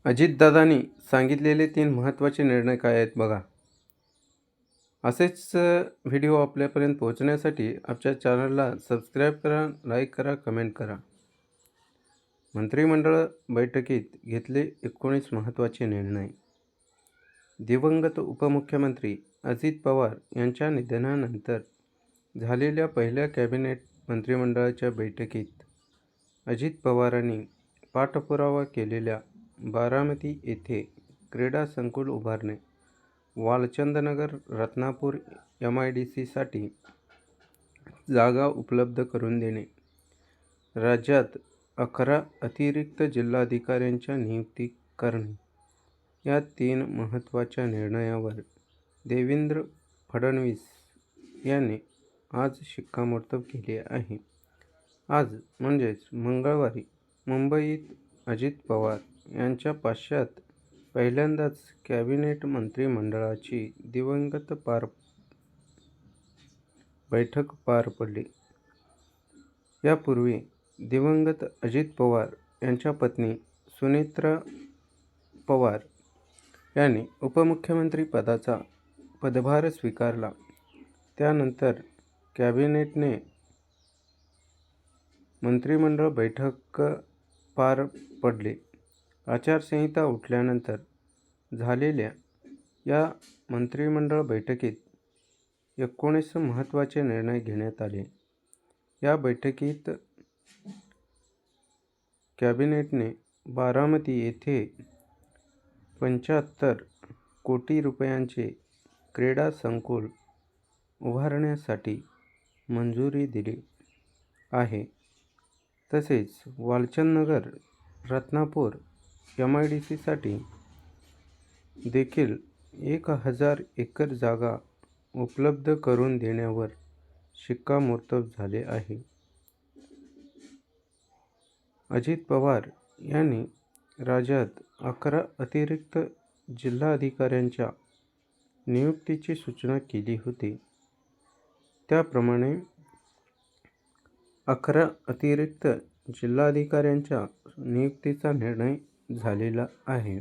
अजितदादांनी सांगितलेले 3 महत्त्वाचे निर्णय काय आहेत बघा. असेच व्हिडिओ आपल्यापर्यंत पोहोचण्यासाठी आमच्या चॅनलला सबस्क्राईब करा, लाईक करा, कमेंट करा. मंत्रिमंडळ बैठकीत घेतले 19 महत्त्वाचे निर्णय. दिवंगत उपमुख्यमंत्री अजित पवार यांच्या निधनानंतर झालेल्या पहिल्या कॅबिनेट मंत्रिमंडळाच्या बैठकीत अजित पवारांनी पाठपुरावा केलेल्या बारामती येथे क्रीडा संकुल उभारणे, वालचंदनगर रत्नापूर MIDCसाठी जागा उपलब्ध करून देणे, राज्यात 11 अतिरिक्त जिल्हाधिकाऱ्यांच्या नियुक्ती करणे या 3 महत्त्वाच्या निर्णयावर देवेंद्र फडणवीस यांनी आज शिक्कामोर्तब केले आहे. आज म्हणजेच मंगळवारी मुंबईत अजित पवार यांच्या पश्चात पहिल्यांदाच कॅबिनेट मंत्रिमंडळाची बैठक पार पडली. यापूर्वी दिवंगत अजित पवार यांच्या पत्नी सुनेत्रा पवार यांनी उपमुख्यमंत्री पदाचा पदभार स्वीकारला. त्यानंतर कॅबिनेटने मंत्रिमंडळ बैठक पार पडली. आचारसंहिता उठल्यानंतर झालेल्या या मंत्रिमंडळ बैठकीत 19 महत्त्वाचे निर्णय घेण्यात आले. या बैठकीत कॅबिनेटने बारामती येथे 75 कोटी रुपयांचे क्रीडा संकुल उभारण्यासाठी मंजुरी दिली आहे. तसेच वालचंदनगर रत्नापूर MIDCसाठी देखील 1000 एकर जागा उपलब्ध करून देण्यावर शिक्कामोर्तब झाले आहे. अजित पवार यांनी राज्यात 11 अतिरिक्त जिल्हाधिकाऱ्यांच्या नियुक्तीची सूचना केली होती. त्याप्रमाणे 11 अतिरिक्त जिल्हाधिकाऱ्यांच्या नियुक्तीचा निर्णय झालेला आहे.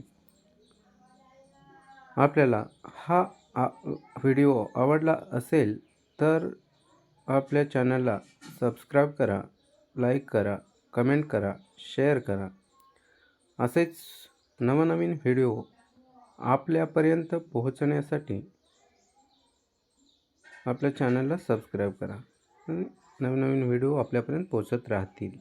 आपल्याला हा व्हिडिओ आवडला असेल तर आपल्या चॅनलला सबस्क्राईब करा, लाईक करा, कमेंट करा, शेअर करा. असेच नवनवीन व्हिडिओ आपल्यापर्यंत पोहोचण्यासाठी आपल्या चॅनलला सबस्क्राईब करा. नवनवीन व्हिडिओ आपल्यापर्यंत पोहोचत राहतील.